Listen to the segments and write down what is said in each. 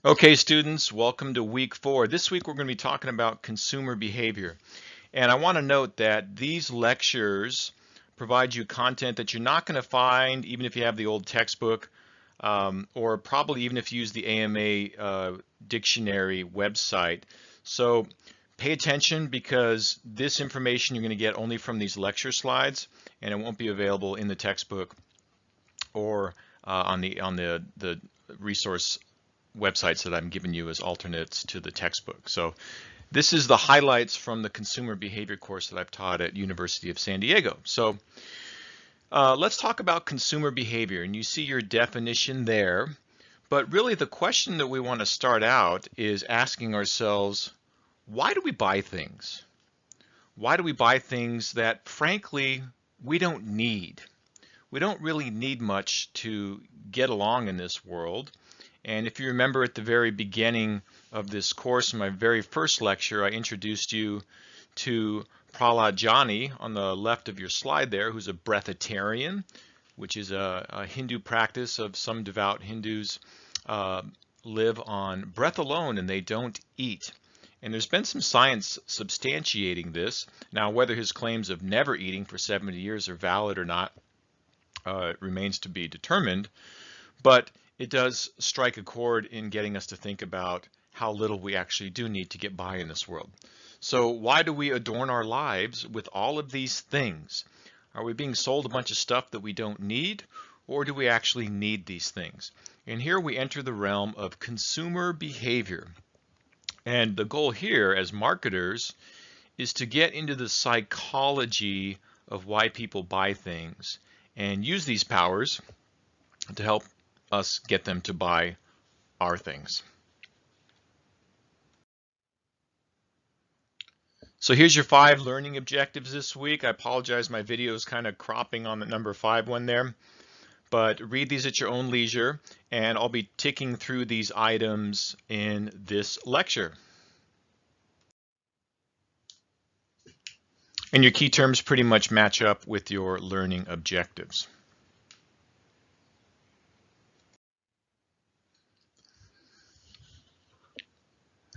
Okay, students, welcome to week 4. This week we're going to be talking about consumer behavior. And I want to note that these lectures provide you content that you're not going to find even if you have the old textbook, or probably even if you use the AMA dictionary website. So pay attention because this information you're going to get only from these lecture slides, and it won't be available in the textbook or on the resource websites that I'm giving you as alternates to the textbook. So this is the highlights from the consumer behavior course that I've taught at University of San Diego. So let's talk about consumer behavior, and you see your definition there. But really the question that we want to start out is asking ourselves, why do we buy things? Why do we buy things that frankly we don't need? We don't really need much to get along in this world. And if you remember at the very beginning of this course, in my very first lecture, I introduced you to Prahlad Jani on the left of your slide there, who's a breatharian, which is a Hindu practice of some devout Hindus live on breath alone and they don't eat. And there's been some science substantiating this. Now, whether his claims of never eating for 70 years are valid or not remains to be determined. But it does strike a chord in getting us to think about how little we actually do need to get by in this world. So why do we adorn our lives with all of these things? Are we being sold a bunch of stuff that we don't need, or do we actually need these things? And here we enter the realm of consumer behavior. And the goal here as marketers is to get into the psychology of why people buy things and use these powers to help us get them to buy our things. So here's your 5 learning objectives this week. I apologize, my video is kind of cropping on the number 5 one there, but read these at your own leisure, and I'll be ticking through these items in this lecture. And your key terms pretty much match up with your learning objectives.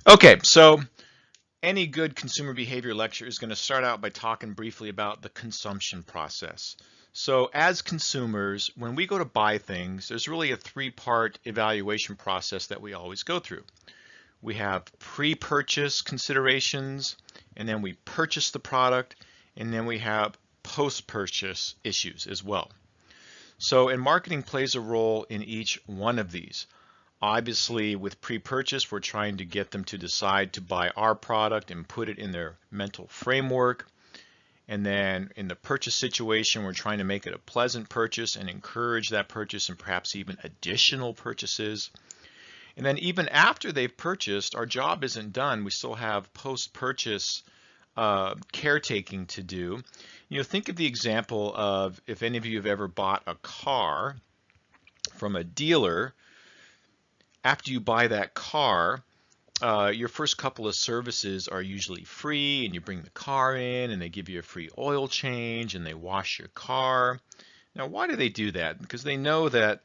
Okay, so any good consumer behavior lecture is going to start out by talking briefly about the consumption process. So as consumers, when we go to buy things, there's really a 3-part evaluation process that we always go through. We have pre-purchase considerations, and then we purchase the product, and then we have post-purchase issues as well. So, and marketing plays a role in each one of these. Obviously, with pre-purchase, we're trying to get them to decide to buy our product and put it in their mental framework. And then in the purchase situation, we're trying to make it a pleasant purchase and encourage that purchase and perhaps even additional purchases. And then even after they've purchased, our job isn't done. We still have post-purchase caretaking to do. You know, think of the example of if any of you have ever bought a car from a dealer. After you buy that car, your first couple of services are usually free, and you bring the car in and they give you a free oil change and they wash your car. Now, why do they do that? Because they know that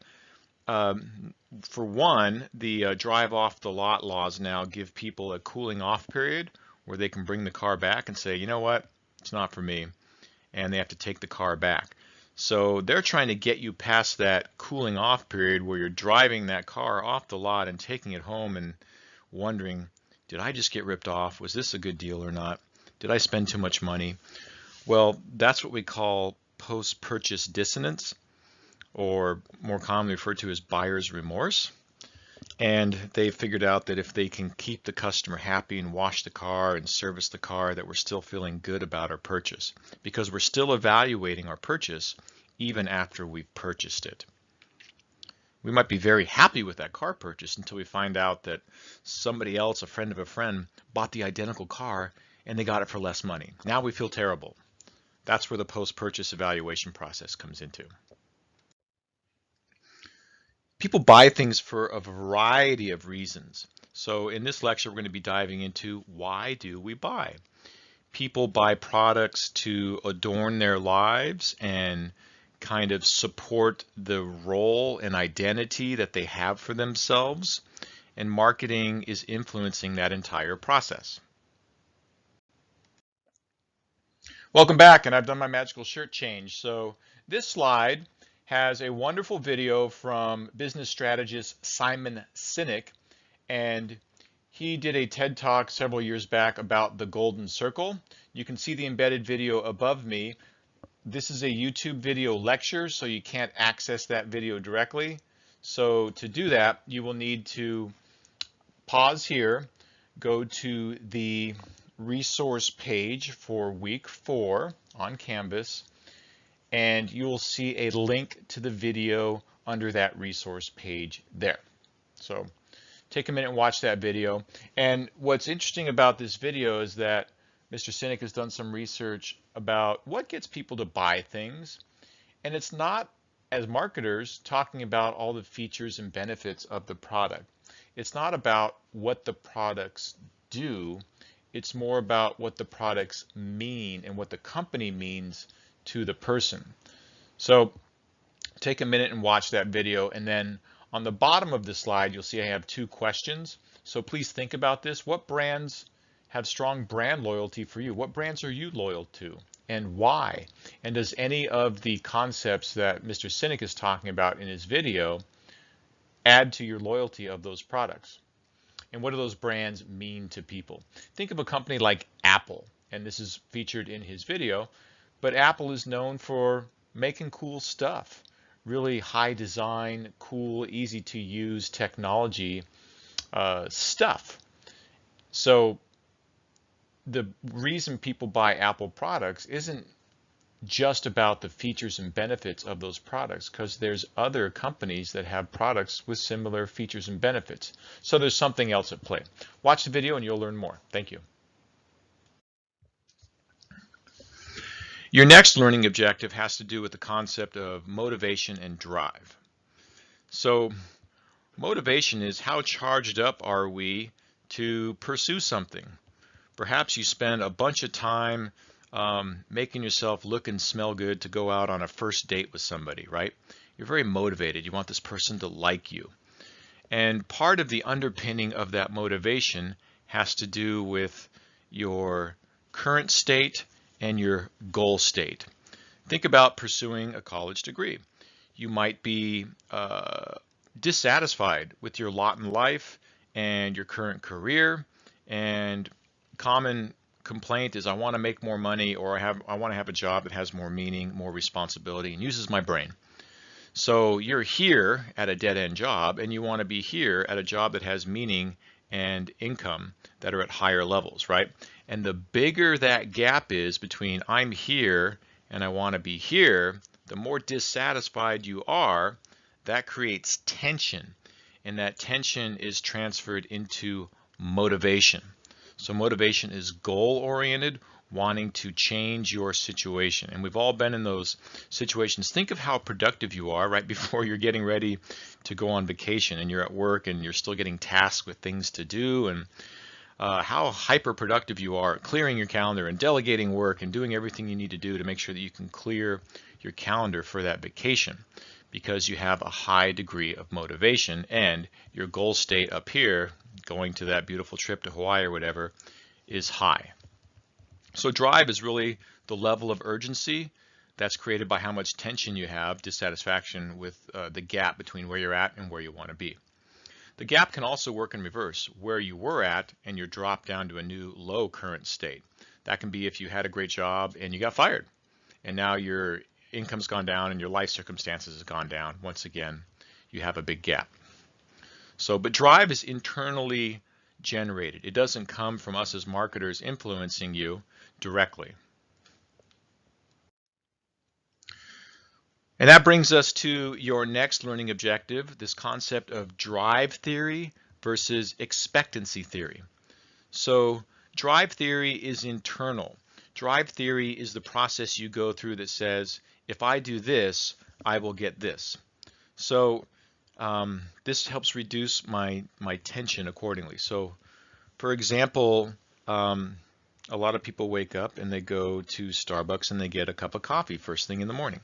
for one, the drive off the lot laws now give people a cooling off period where they can bring the car back and say, you know what, it's not for me, and they have to take the car back. So they're trying to get you past that cooling off period where you're driving that car off the lot and taking it home and wondering, did I just get ripped off? Was this a good deal or not? Did I spend too much money? Well, that's what we call post-purchase dissonance, or more commonly referred to as buyer's remorse. And they figured out that if they can keep the customer happy and wash the car and service the car, that we're still feeling good about our purchase because we're still evaluating our purchase even after we've purchased it. We might be very happy with that car purchase until we find out that somebody else, a friend of a friend, bought the identical car and they got it for less money. Now we feel terrible. That's where the post-purchase evaluation process comes into. People buy things for a variety of reasons. So in this lecture, we're going to be diving into why do we buy? People buy products to adorn their lives and kind of support the role and identity that they have for themselves. and marketing is influencing that entire process. Welcome back, and I've done my magical shirt change. So this slide has a wonderful video from business strategist Simon Sinek, and he did a TED Talk several years back about the golden circle. You can see the embedded video above me. This is a YouTube video lecture, so you can't access that video directly. So to do that, you will need to pause here, go to the resource page for week 4 on Canvas, and you will see a link to the video under that resource page there. So take a minute and watch that video. And what's interesting about this video is that Mr. Sinek has done some research about what gets people to buy things. And it's not, as marketers, talking about all the features and benefits of the product. It's not about what the products do. It's more about what the products mean and what the company means to the person. So take a minute and watch that video, and then on the bottom of the slide you'll see I have 2 questions. So please think about this. What brands have strong brand loyalty for you? What brands are you loyal to, and why? And does any of the concepts that Mr. Sinek is talking about in his video add to your loyalty of those products? And what do those brands mean to people? Think of a company like Apple, and this is featured in his video, but Apple is known for making cool stuff, really high design, cool, easy to use technology stuff. So the reason people buy Apple products isn't just about the features and benefits of those products, because there's other companies that have products with similar features and benefits. So there's something else at play. Watch the video and you'll learn more. Thank you. Your next learning objective has to do with the concept of motivation and drive. So motivation is how charged up are we to pursue something. Perhaps you spend a bunch of time making yourself look and smell good to go out on a first date with somebody, right? You're very motivated. You want this person to like you. And part of the underpinning of that motivation has to do with your current state and your goal state. Think about pursuing a college degree. You might be dissatisfied with your lot in life and your current career, and common complaint is I want to make more money, or I want to have a job that has more meaning, more responsibility, and uses my brain. So you're here at a dead-end job, and you want to be here at a job that has meaning and income that are at higher levels, right? And the bigger that gap is between I'm here and I want to be here, the more dissatisfied you are. That creates tension, and that tension is transferred into motivation. So motivation is goal-oriented, wanting to change your situation. And we've all been in those situations. Think of how productive you are right before you're getting ready to go on vacation, and you're at work and you're still getting tasked with things to do, and how hyper productive you are at clearing your calendar and delegating work and doing everything you need to do to make sure that you can clear your calendar for that vacation, because you have a high degree of motivation, and your goal state up here, going to that beautiful trip to Hawaii or whatever, is high. So drive is really the level of urgency that's created by how much tension you have, dissatisfaction with the gap between where you're at and where you want to be. The gap can also work in reverse, where you were at and you're dropped down to a new low current state. That can be if you had a great job and you got fired, and now your income's gone down and your life circumstances has gone down. Once again, you have a big gap. So, but drive is internally generated. It doesn't come from us as marketers influencing you directly. And that brings us to your next learning objective, this concept of drive theory versus expectancy theory. So drive theory is internal. Drive theory is the process you go through that says, if I do this, I will get this. So this helps reduce my tension accordingly. So for example, a lot of people wake up and they go to Starbucks and they get a cup of coffee first thing in the morning.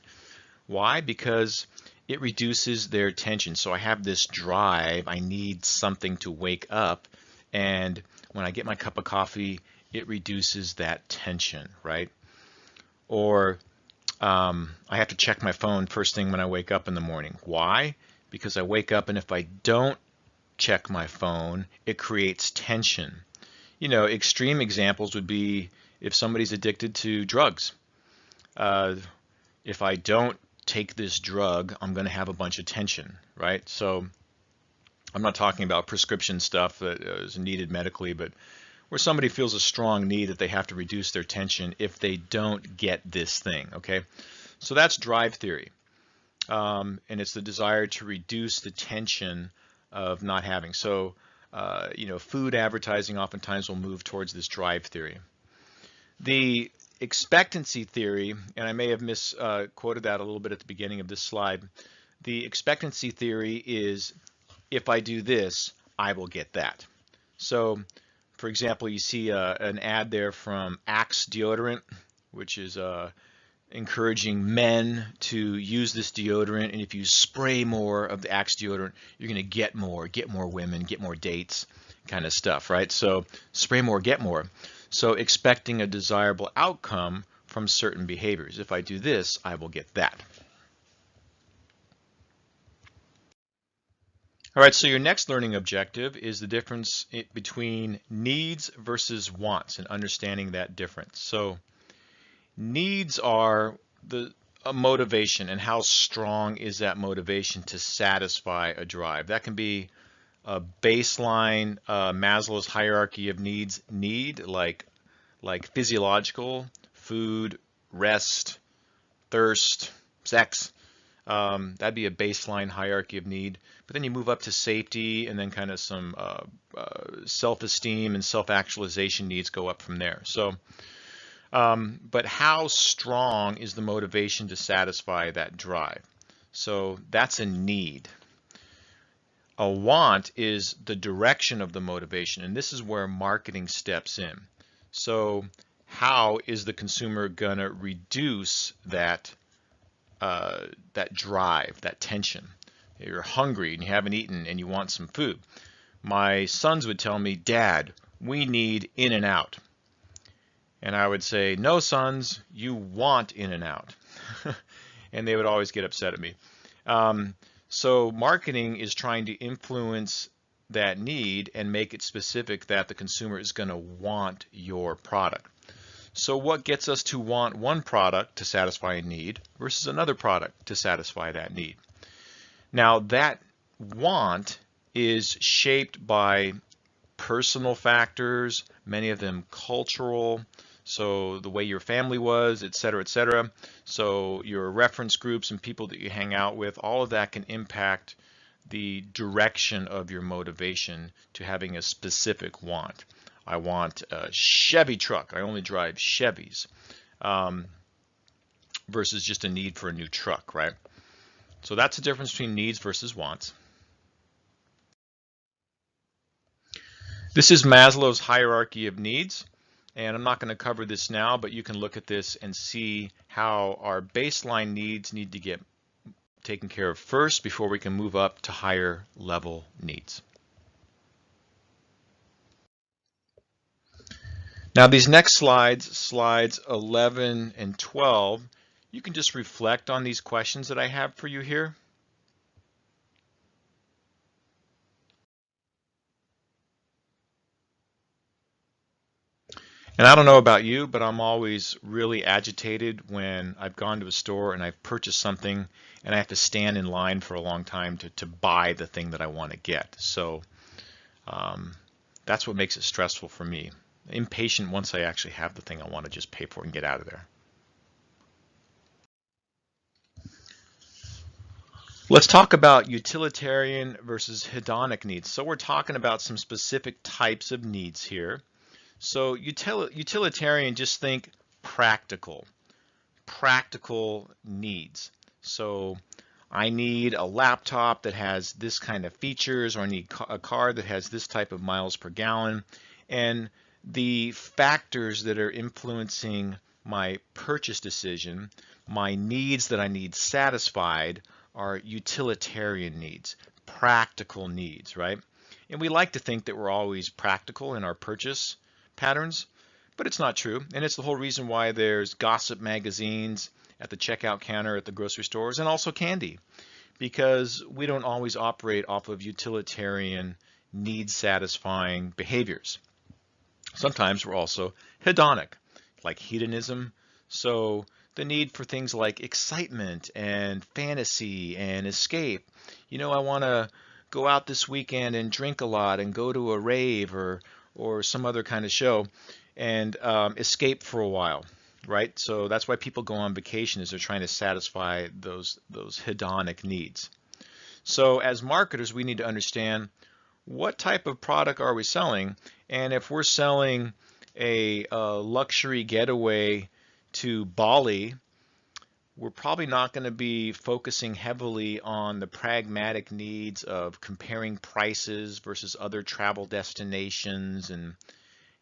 Why? Because it reduces their tension. So I have this drive, I need something to wake up, and when I get my cup of coffee, it reduces that tension, right? Or I have to check my phone first thing when I wake up in the morning. Why? Because I wake up and if I don't check my phone, it creates tension. You know, extreme examples would be if somebody's addicted to drugs. Uh, if I don't take this drug, I'm going to have a bunch of tension, right? So I'm not talking about prescription stuff that is needed medically, but where somebody feels a strong need that they have to reduce their tension if they don't get this thing, okay? So that's drive theory. And it's the desire to reduce the tension of not having. So, you know, food advertising oftentimes will move towards this drive theory. The expectancy theory, and I may have misquoted that a little bit at the beginning of this slide. The expectancy theory is if I do this, I will get that. So, for example, you see an ad there from Axe deodorant, which is encouraging men to use this deodorant, and if you spray more of the Axe deodorant, you're going to get more women, get more dates, kind of stuff, right? So spray more, get more. So expecting a desirable outcome from certain behaviors. If I do this, I will get that. All right, so your next learning objective is the difference between needs versus wants and understanding that difference. So needs are a motivation, and how strong is that motivation to satisfy a drive. That can be a baseline Maslow's hierarchy of needs need, like physiological, food, rest, thirst, sex. That'd be a baseline hierarchy of need. But then you move up to safety, and then kind of some self-esteem and self-actualization needs go up from there. So, but how strong is the motivation to satisfy that drive? So that's a need. A want is the direction of the motivation, and this is where marketing steps in. So how is the consumer going to reduce that that drive, that tension? You're hungry and you haven't eaten and you want some food. My sons would tell me, Dad, we need In-N-Out. And I would say, no, sons, you want In-N-Out. And they would always get upset at me. So marketing is trying to influence that need and make it specific that the consumer is going to want your product. So what gets us to want one product to satisfy a need versus another product to satisfy that need? Now that want is shaped by personal factors, many of them cultural, so the way your family was, et cetera, et cetera. So your reference groups and people that you hang out with, all of that can impact the direction of your motivation to having a specific want. I want a Chevy truck. I only drive Chevys, versus just a need for a new truck, right? So that's the difference between needs versus wants. This is Maslow's hierarchy of needs, and I'm not going to cover this now, but you can look at this and see how our baseline needs need to get taken care of first before we can move up to higher level needs. Now these next slides, slides 11 and 12, you can just reflect on these questions that I have for you here. And I don't know about you, but I'm always really agitated when I've gone to a store and I've purchased something and I have to stand in line for a long time to buy the thing that I want to get. So that's what makes it stressful for me. Impatient once I actually have the thing I want to just pay for and get out of there. Let's talk about utilitarian versus hedonic needs. So we're talking about some specific types of needs here. So utilitarian, just think practical needs. So I need a laptop that has this kind of features, or I need a car that has this type of miles per gallon. And the factors that are influencing my purchase decision, my needs that I need satisfied, are utilitarian needs, practical needs, right? And we like to think that we're always practical in our purchase patterns, but it's not true. And it's the whole reason why there's gossip magazines at the checkout counter at the grocery stores, and also candy, because we don't always operate off of utilitarian, need-satisfying behaviors. Sometimes we're also hedonic, like hedonism. So the need for things like excitement and fantasy and escape. I want to go out this weekend and drink a lot and go to a rave or some other kind of show and escape for a while, right? So that's why people go on vacation, is they're trying to satisfy those hedonic needs. So as marketers, we need to understand what type of product are we selling, and if we're selling a luxury getaway to Bali, we're probably not going to be focusing heavily on the pragmatic needs of comparing prices versus other travel destinations and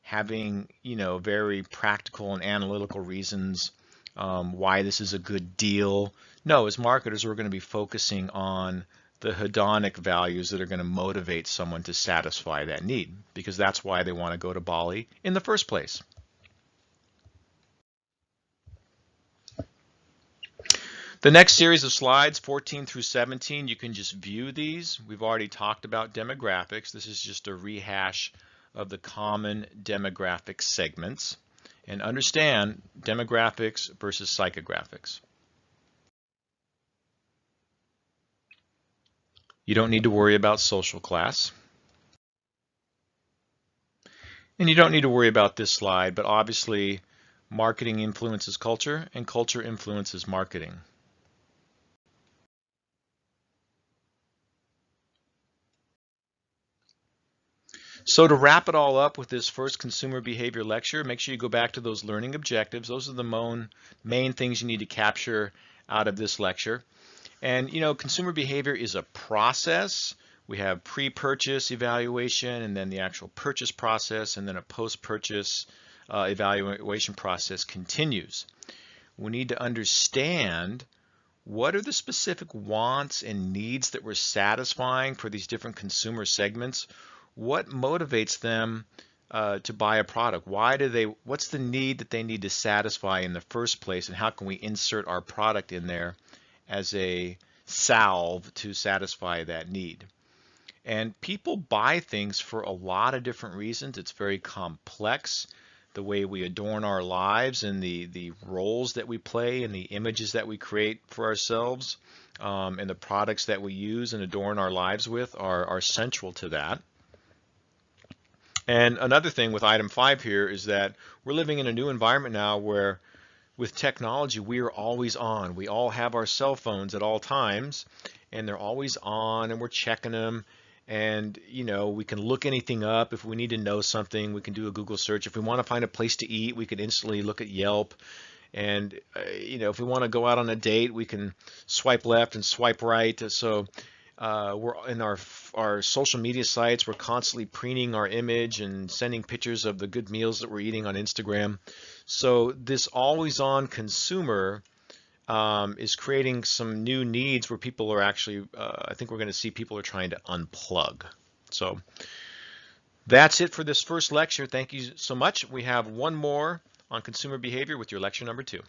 having, very practical and analytical reasons why this is a good deal. No, as marketers, we're going to be focusing on the hedonic values that are going to motivate someone to satisfy that need, because that's why they want to go to Bali in the first place. The next series of slides, 14 through 17, you can just view these. We've already talked about demographics. This is just a rehash of the common demographic segments. And understand demographics versus psychographics. You don't need to worry about social class. And you don't need to worry about this slide, but obviously marketing influences culture and culture influences marketing. So to wrap it all up with this first consumer behavior lecture, make sure you go back to those learning objectives. Those are the main things you need to capture out of this lecture. And consumer behavior is a process. We have pre-purchase evaluation, and then the actual purchase process, and then a post-purchase evaluation process continues. We need to understand what are the specific wants and needs that we're satisfying for these different consumer segments. What motivates them to buy a product? What's the need that they need to satisfy in the first place, and how can we insert our product in there as a salve to satisfy that need? And people buy things for a lot of different reasons. It's very complex, the way we adorn our lives and the roles that we play and the images that we create for ourselves, and the products that we use and adorn our lives with are central to that. And another thing with item 5 here is that we're living in a new environment now where with technology we are always on. We all have our cell phones at all times, and they're always on, and we're checking them. And we can look anything up. If we need to know something, we can do a Google search. If we want to find a place to eat, we can instantly look at Yelp. And if we want to go out on a date, we can swipe left and swipe right. So we're in our social media sites. We're constantly preening our image and sending pictures of the good meals that we're eating on Instagram. So this always-on consumer is creating some new needs where people are actually, I think we're going to see people are trying to unplug. So that's it for this first lecture. Thank you so much. We have one more on consumer behavior with your lecture number 2.